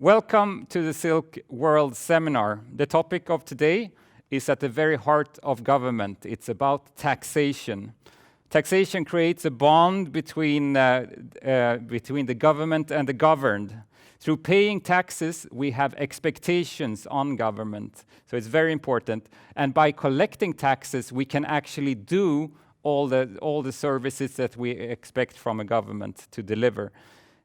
Welcome to the SILC World Seminar. The topic of today is at the very heart of government. It's about taxation. Taxation creates a bond between the government and the governed. Through paying taxes, we have expectations on government. So it's very important. And by collecting taxes, we can actually do all the services that we expect from a government to deliver.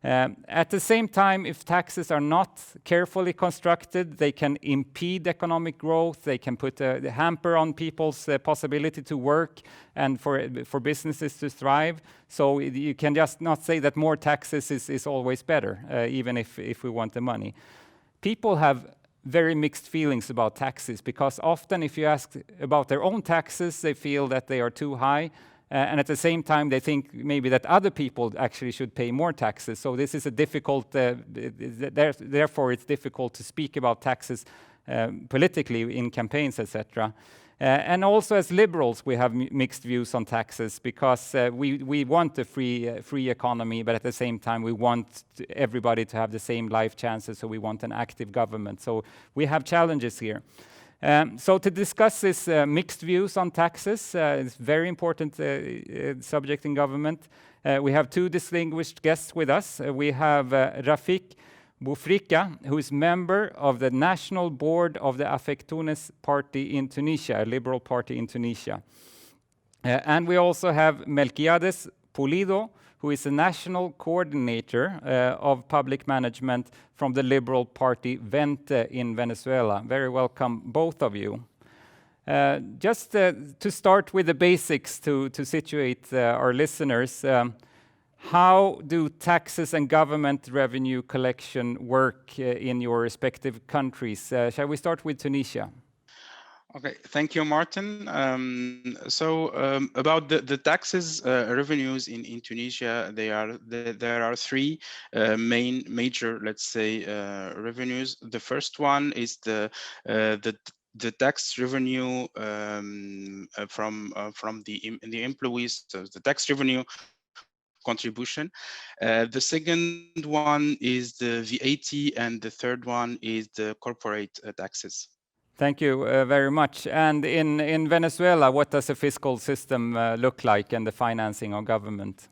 At the same time, if taxes are not carefully constructed, they can impede economic growth, they can put a hamper on people's possibility to work and for businesses to thrive. So you can just not say that more taxes is always better, even if we want the money. People have very mixed feelings about taxes, because often if you ask about their own taxes, they feel that they are too high. And at the same time, they think maybe that other people actually should pay more taxes. So this is a difficult, therefore it's difficult to speak about taxes politically in campaigns, etc. And also as liberals, we have mixed views on taxes, because we want a free economy, but at the same time, we want everybody to have the same life chances, so we want an active government. So we have challenges here. So to discuss this mixed views on taxes, it's a very important subject in government. We have two distinguished guests with us. We have Rafik Boufrikha, who is member of the National Board of the Afek Tounes party in Tunisia, a liberal party in Tunisia. And we also have Melquiades Pulido, who is a national coordinator of public management from the liberal party Vente in Venezuela. Very welcome, both of you. Just to start with the basics to situate our listeners, how do taxes and government revenue collection work in your respective countries? Shall we start with Tunisia? Okay, thank you, Martin. About the taxes revenues in Tunisia, there are three major, let's say, revenues. The first one is the tax revenue from the employees, so the tax revenue contribution. The second one is the VAT, and the third one is the corporate taxes. Thank you very much. And in Venezuela, what does the fiscal system look like and the financing of government?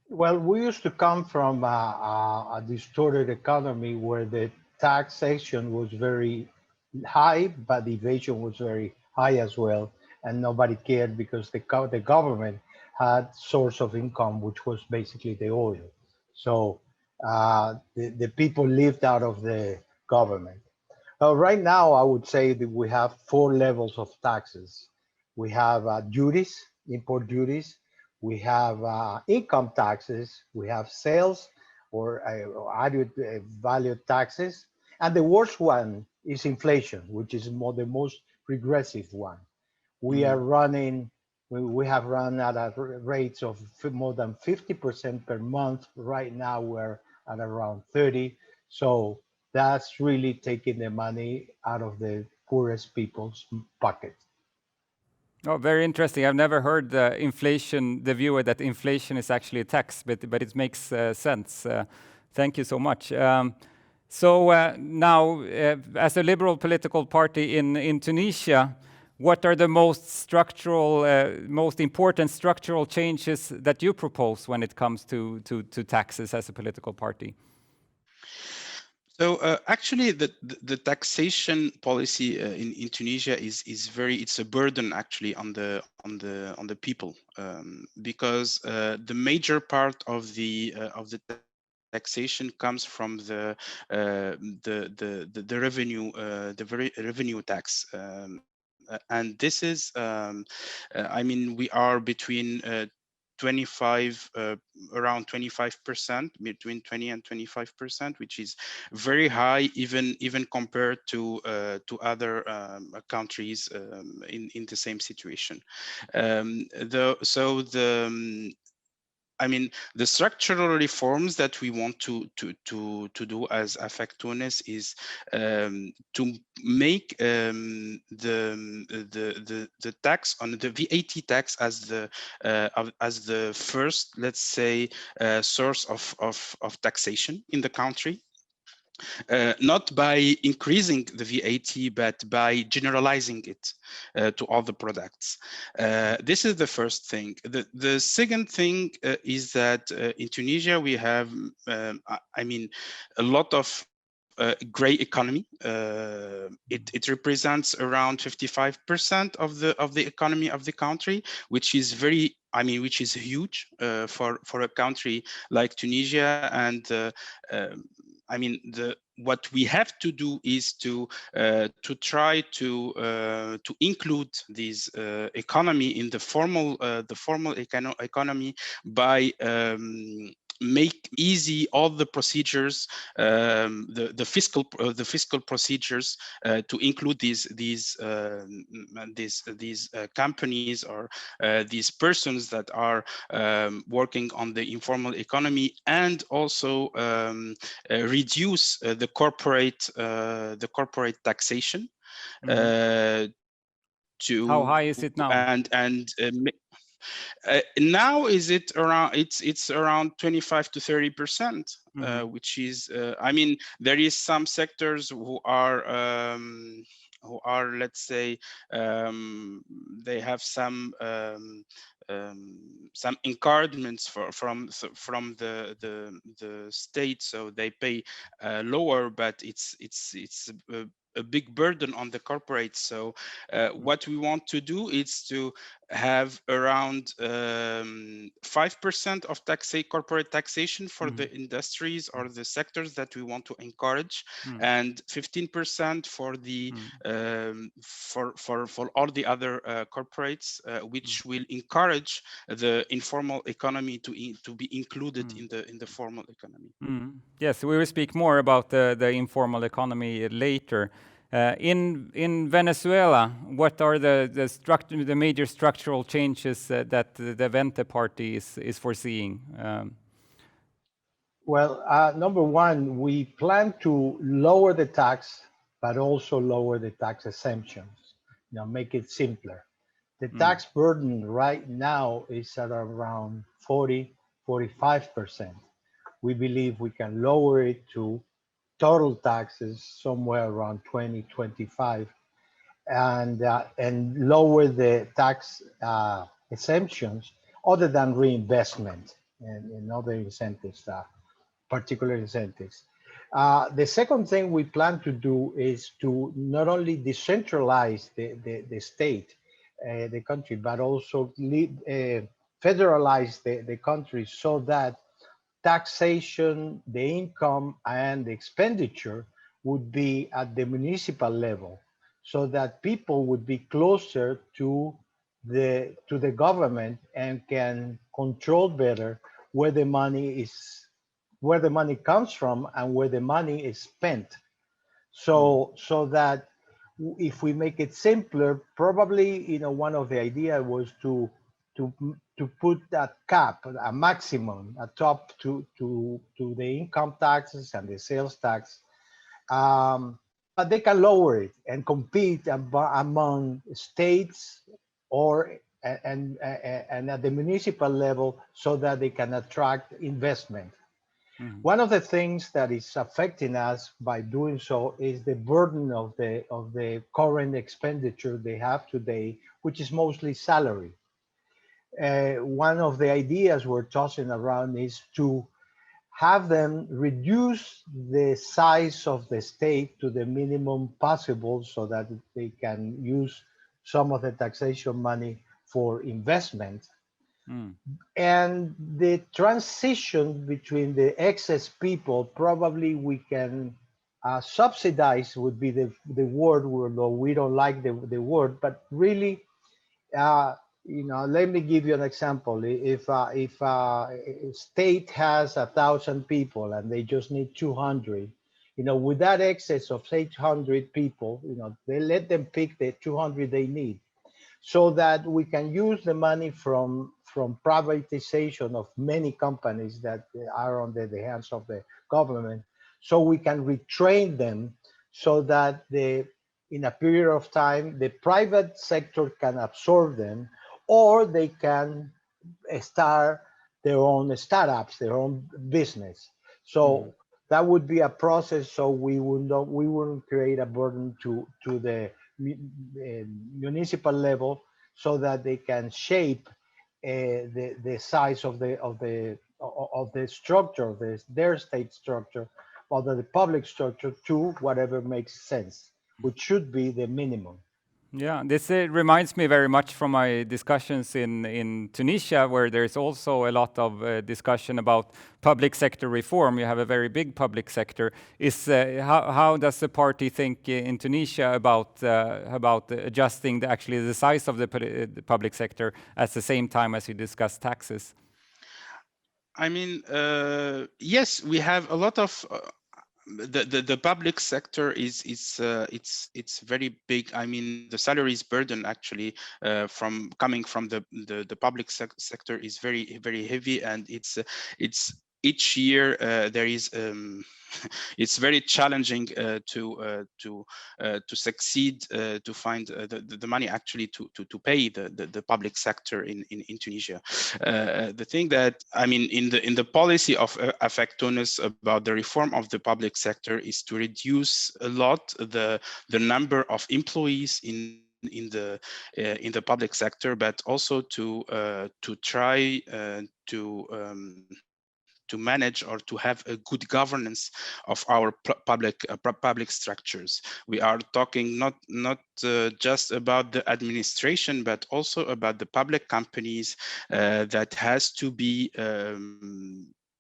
Well, we used to come from a distorted economy where the taxation was very high, but the evasion was very high as well. And nobody cared because the government had source of income, which was basically the oil. So the people lived out of the government. Right now, I would say that we have four levels of taxes. We have duties, import duties. We have income taxes. We have sales or added value taxes. And the worst one is inflation, which is the most regressive one. We are running, we have run at rates of more than 50% per month. Right now, we're at around 30. So that's really taking the money out of the poorest people's pocket. Oh, very interesting. I've never heard the view that inflation is actually a tax, but it makes sense. Thank you so much. Now, as a liberal political party in Tunisia, what are the most important structural changes that you propose when it comes to taxes as a political party? So actually, the taxation policy in Tunisia it's a burden actually on the people, because the major part of the taxation comes from the revenue revenue tax, and this is I mean, we are between around 25%, between 20 and 25%, which is very high, even compared to other countries in the same situation. I mean, the structural reforms that we want to do as Afek Tounes is to make the tax on the VAT tax as the first, let's say, source of taxation in the country. not by increasing the VAT, but by generalizing it to all the products. This is the first thing. The second thing is that in Tunisia we have, I mean, a lot of gray economy. It represents around 55% of the economy of the country, which is very, I mean, which is huge for a country like Tunisia. And I mean, what we have to do is to try to include this economy in the formal economy by make easy all the procedures, the fiscal procedures to include these companies or these persons that are working on the informal economy, and also reduce the corporate taxation. To How high is it now? Now is it around, it's around 25 to 30%, which is I mean, there is some sectors who are let's say they have some encouragements from the state, so they pay lower, but it's a big burden on the corporates. So what we want to do is to have around 5% of corporate taxation for the industries or the sectors that we want to encourage, and 15% for the for all the other corporates, which will encourage the informal economy to be included in the formal economy. Yes, we will speak more about the informal economy later. In Venezuela, what are the major structural changes that the Vente party is foreseeing? Well, number one, we plan to lower the tax, but also lower the tax exemptions. Make it simpler. The tax burden right now is at around 40-45%. We believe we can lower it to total taxes somewhere around 20-25, and lower the tax exemptions other than reinvestment and other incentives, particular incentives. The second thing we plan to do is to not only decentralize the state, the country, but also federalize the country, so that taxation, the income, and the expenditure would be at the municipal level, so that people would be closer to the government and can control better where the money comes from and where the money is spent. So that if we make it simpler, probably one of the ideas was to put that cap, a maximum, a top to the income taxes and the sales tax, but they can lower it and compete among states or and at the municipal level, so that they can attract investment. One of the things that is affecting us by doing so is the burden of the current expenditure they have today, which is mostly salary. One of the ideas we're tossing around is to have them reduce the size of the state to the minimum possible, so that they can use some of the taxation money for investment. And the transition between the excess people, probably we can subsidize, would be the word, although we don't like the word, but really, let me give you an example. If a state has 1,000 people and they just need 200, with that excess of 800 people, they let them pick the 200 they need, so that we can use the money from privatization of many companies that are under the hands of the government, so we can retrain them, so that in a period of time, the private sector can absorb them, or they can start their own startups, their own business. So that would be a process, so we wouldn't create a burden to the municipal level, so that they can shape the size of the structure of their state structure, or the public structure, to whatever makes sense, which should be the minimum. Yeah, this reminds me very much from my discussions in Tunisia, where there's also a lot of discussion about public sector reform. You have a very big public sector. How does the party think in Tunisia about adjusting actually the size of the public sector at the same time as you discuss taxes? I mean, yes, we have a lot of the public sector is it's very big. I mean, the salaries burden actually from coming from the public sector is very heavy, and it's each year there is it's very challenging to succeed to find the money actually to pay the public sector in Tunisia. The thing that, I mean, in the policy of Afek Tounes about the reform of the public sector is to reduce a lot the number of employees in the public sector, but also to try to manage or to have a good governance of our public structures. We are talking not just about the administration, but also about the public companies that has to be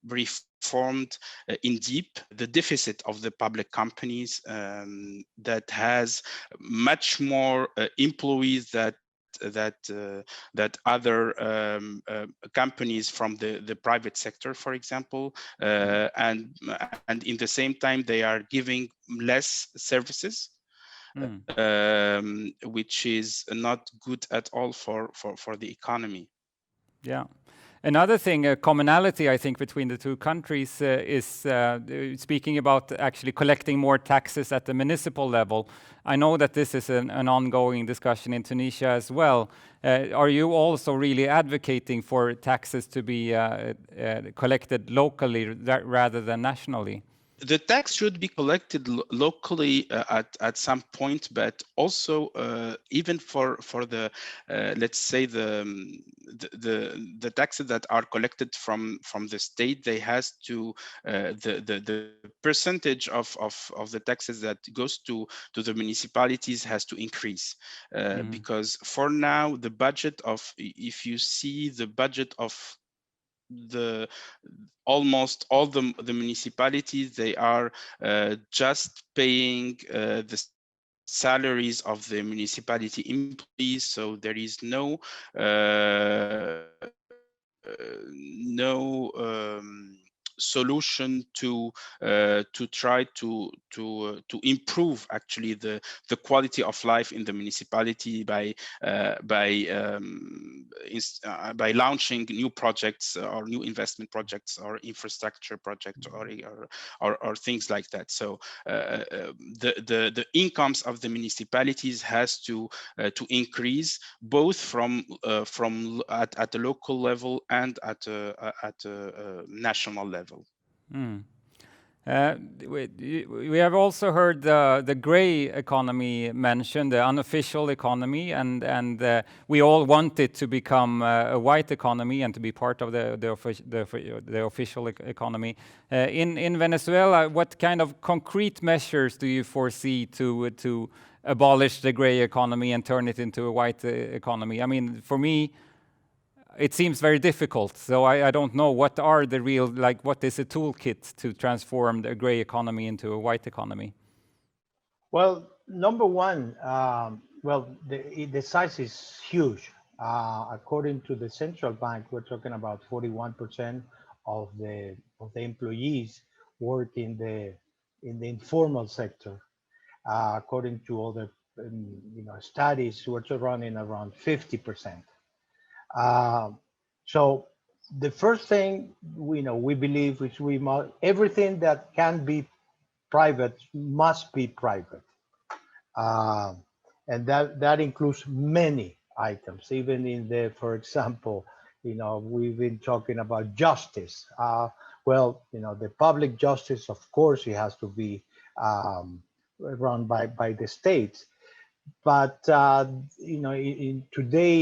reformed in deep. The deficit of the public companies that has much more employees that other companies from the private sector, for example, and in the same time they are giving less services, which is not good at all for the economy. Yeah. Another thing, a commonality, I think, between the two countries is speaking about actually collecting more taxes at the municipal level. I know that this is an ongoing discussion in Tunisia as well. Are you also really advocating for taxes to be collected locally rather than nationally? The tax should be collected locally at some point, but also even for the let's say the taxes that are collected from the state, they has to the percentage of the taxes that goes to the municipalities has to increase because for now the budget of, if you see the budget of the almost all the municipalities, they are just paying the salaries of the municipality employees, so there is no solution to try to improve actually the quality of life in the municipality by launching new projects or new investment projects or infrastructure projects or things like that. So the incomes of the municipalities has to increase both from at the local level and at a national level. We have also heard the gray economy mentioned, the unofficial economy, and we all want it to become a white economy and to be part of the official economy. In Venezuela, what kind of concrete measures do you foresee to abolish the gray economy and turn it into a white economy? I mean, for me, it seems very difficult. So I don't know what are the real, like, what is a toolkit to transform the gray economy into a white economy? Well, number one, the size is huge. According to the central bank, we're talking about 41% of the employees work in the informal sector. According to other studies, we're running around 50%. So the first thing we believe is everything that can be private must be private, and that includes many items. Even in for example, we've been talking about justice. Well, the public justice, of course, it has to be run by the states. But today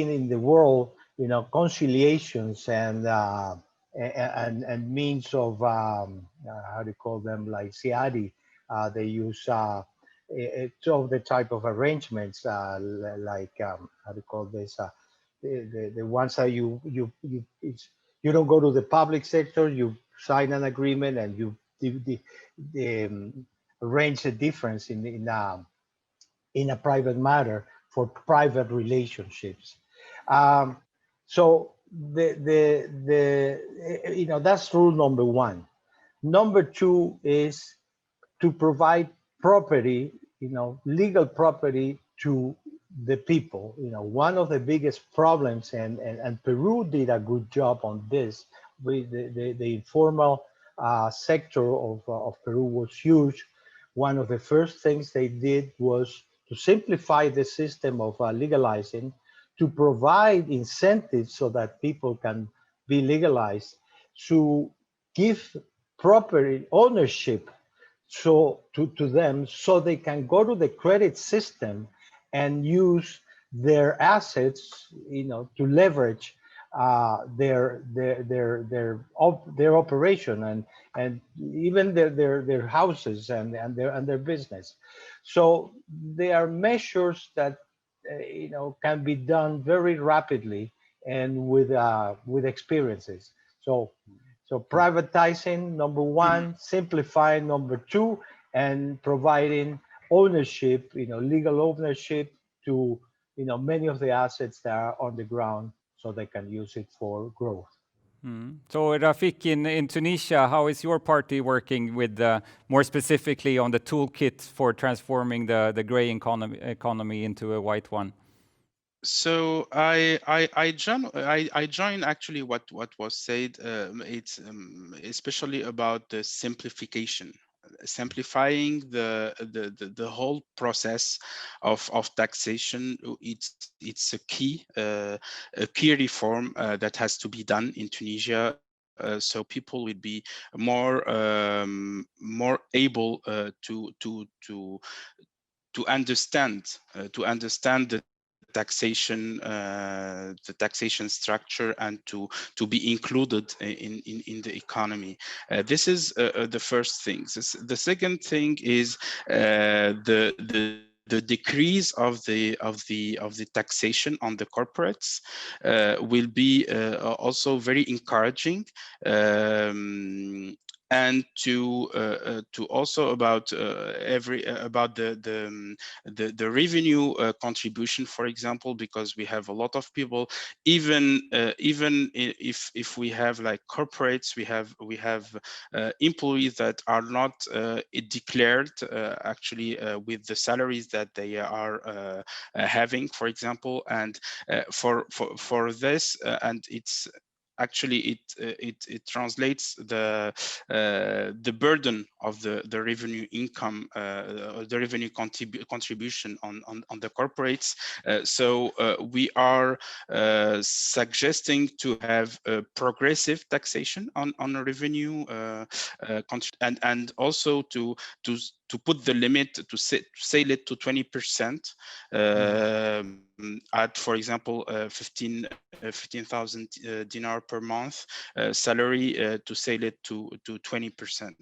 in the world, conciliations and means of how do you call them, like CIADI, they use two of the type of arrangements like how do you call this, the ones that you don't go to the public sector, you sign an agreement and you arrange a difference in a private matter for private relationships. Um, so that's rule number one. Number two is to provide property, legal property to the people. One of the biggest problems, and Peru did a good job on this. With the informal sector of Peru was huge. One of the first things they did was to simplify the system of legalizing, to provide incentives so that people can be legalized, to give property ownership to them so they can go to the credit system and use their assets, to leverage their operation and even their houses and their business. So there are measures that can be done very rapidly and with experiences. So privatizing, number one, simplifying, number two, and providing ownership, legal ownership to, many of the assets that are on the ground so they can use it for growth. So Rafik, in Tunisia, how is your party working with more specifically on the toolkit for transforming the gray economy into a white one? So I join actually what was said. It's especially about the simplification, simplifying the whole process of taxation. It's a key reform that has to be done in Tunisia. So people will be more able to understand the taxation structure and to be included in the economy. This is the first thing. The second thing is the decrease of the taxation on the corporates will be also very encouraging. And to also about the revenue contribution, for example, because we have a lot of people, even if we have like corporates, we have employees that are not declared actually with the salaries that they are having, for example, and for this and it's actually it translates the burden of the revenue income, the revenue contribution on the corporates. So we are suggesting to have a progressive taxation on revenue and also to put the limit to sail it to 20% at, for example, 15,000 dinar per month salary to sail it to 20%.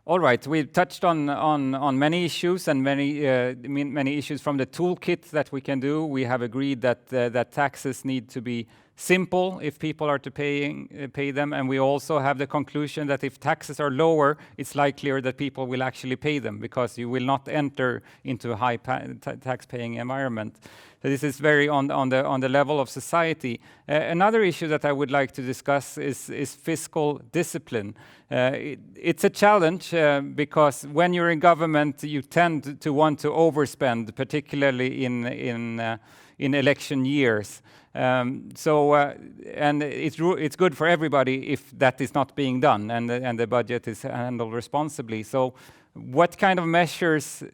All right, we've touched on many issues and many issues from the toolkit that we can do. We have agreed that that taxes need to be simple if people are to pay them, and we also have the conclusion that if taxes are lower, it's likelier that people will actually pay them because you will not enter into a high tax-paying environment. So this is very on the level of society. Another issue that I would like to discuss is fiscal discipline. It's a challenge because when you're in government, you tend to want to overspend, particularly in election years. And it's good for everybody if that is not being done and the budget is handled responsibly. So what kind of measures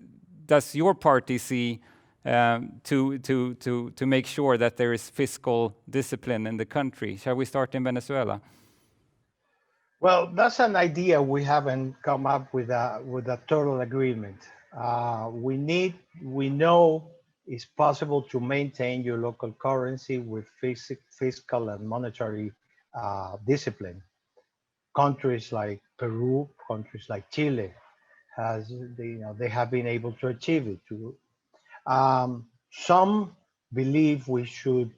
does your party see to make sure that there is fiscal discipline in the country? Shall we start in Venezuela? Well, that's an idea. We haven't come up with a total agreement. We know it's possible to maintain your local currency with fiscal and monetary discipline. Countries like Peru, countries like Chile, they have been able to achieve it. Some believe we should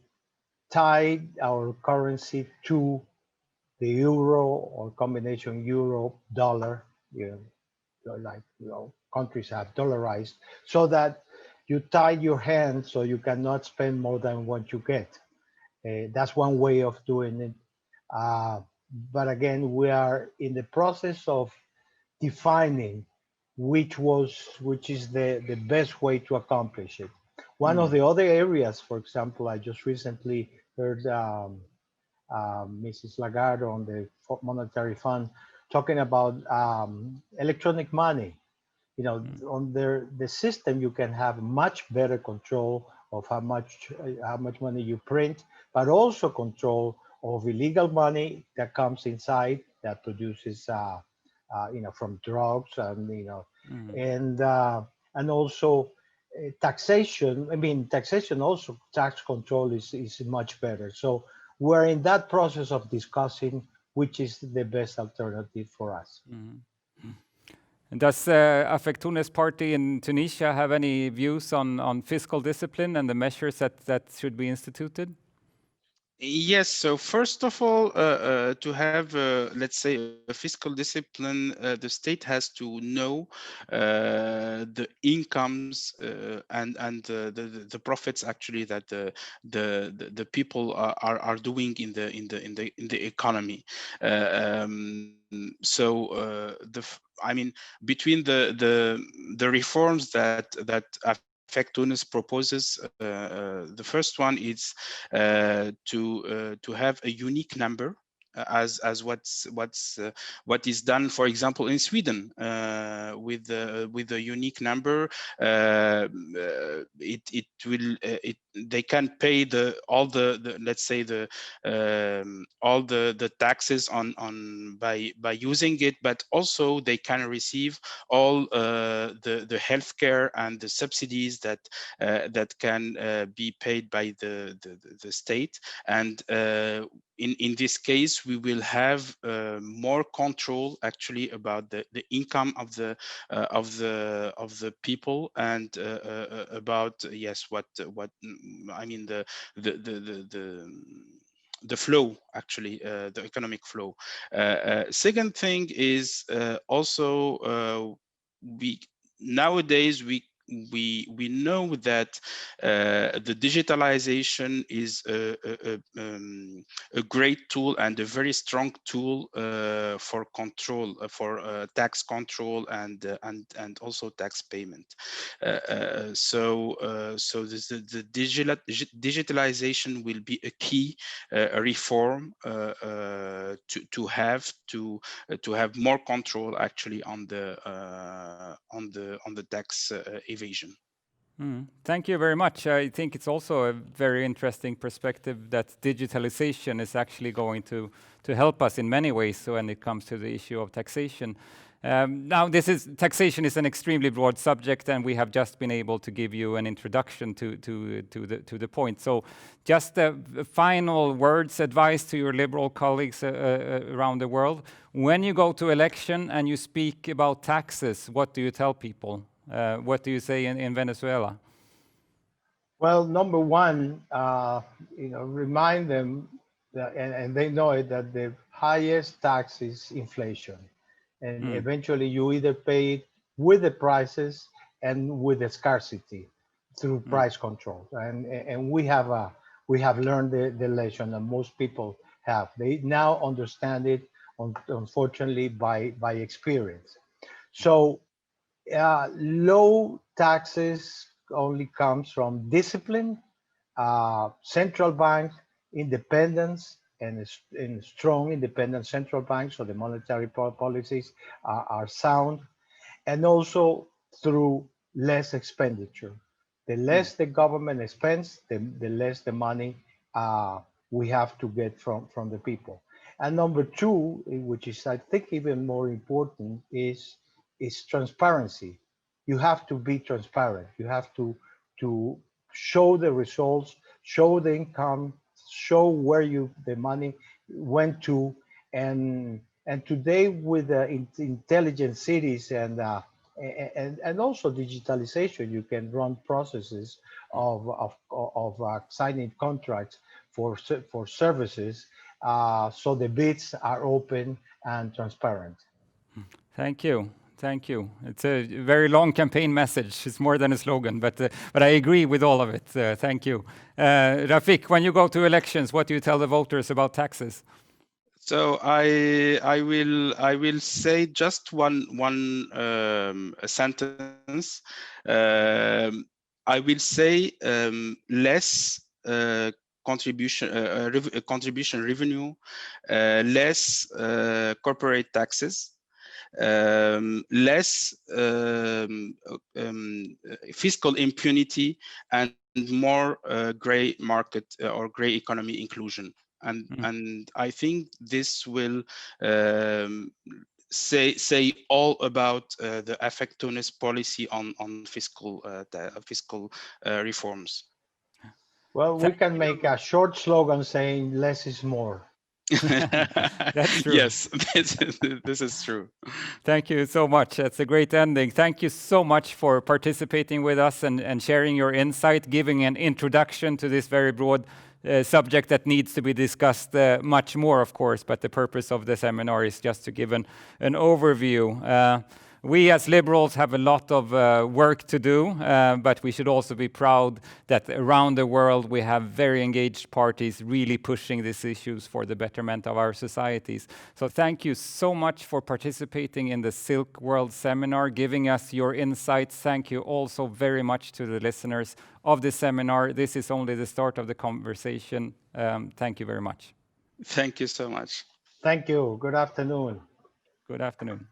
tie our currency to the euro or combination euro dollar, you countries have dollarized, so that you tie your hand so you cannot spend more than what you get. That's one way of doing it. Uh, but again, we are in the process of defining which is the best way to accomplish it. One of Mm. the other areas, for example, I just recently heard Mrs. Lagarde on the Monetary Fund talking about electronic money. On the system, you can have much better control of how much money you print, but also control of illegal money that comes inside that produces from drugs Mm. and and also taxation. I mean, taxation also tax control is much better. So we're in that process of discussing which is the best alternative for us. Mm. And does Afek Tounes party in Tunisia have any views on fiscal discipline and the measures that should be instituted? Yes, so first of all, to have, let's say, a fiscal discipline, the state has to know the incomes and the profits actually that the people are doing in the economy. I mean, between the reforms that Affect Tunis proposes, the first one is to have a unique number, as what is done, for example, in Sweden, with a unique number. It will they can pay all the let's say all the taxes on by using it, but also they can receive all the healthcare and the subsidies that can be paid by the state. And in this case, we will have more control actually about the income of the people, and about, yes, what I mean, the flow, actually, the economic flow. Second thing is, also, we nowadays we know that the digitalization is a great tool and a very strong tool for control, for tax control, and also tax payment. So the digitalization will be a key reform to have more control actually on the tax evasion. Thank you very much. I think it's also a very interesting perspective that digitalization is actually going to help us in many ways when it comes to the issue of taxation. Now, taxation is an extremely broad subject, and we have just been able to give you an introduction to the point. So, just final words, advice to your liberal colleagues around the world. When you go to election and you speak about taxes, what do you tell people? What do you say in Venezuela? Well, number one, remind them that, and they know it, that the highest tax is inflation, and eventually you either pay it with the prices and with the scarcity through price control. And we have learned the lesson, and most people have. They now understand it, unfortunately, by experience. So low taxes only comes from discipline, central bank independence, and strong independent central banks, so the monetary policies are sound, and also through less expenditure. The less the government spends, the less the money we have to get from the people. And number two, which is I think even more important, is transparency. You have to be transparent. You have to show the results, show the income, show where the money went to, and today with the intelligent cities and also digitalization, you can run processes of signing contracts for services, so the bids are open and transparent. Thank you. Thank you. It's a very long campaign message. It's more than a slogan, but I agree with all of it. Thank you. Rafik, when you go to elections, what do you tell the voters about taxes? So I will say just one sentence. I will say less contribution revenue, less corporate taxes, less fiscal impunity, and more gray market or gray economy inclusion. And I think this will say all about the Afek Tounes policy on fiscal reforms. Well, we can make a short slogan saying less is more. That's true. Yes, this is true. Thank you so much. That's a great ending. Thank you so much for participating with us and sharing your insight, giving an introduction to this very broad subject that needs to be discussed much more, of course, but the purpose of the seminar is just to give an overview. We as liberals have a lot of work to do, but we should also be proud that around the world we have very engaged parties really pushing these issues for the betterment of our societies. So thank you so much for participating in the SILC World Seminar, giving us your insights. Thank you also very much to the listeners of this seminar. This is only the start of the conversation. Thank you very much. Thank you so much. Thank you. Good afternoon. Good afternoon.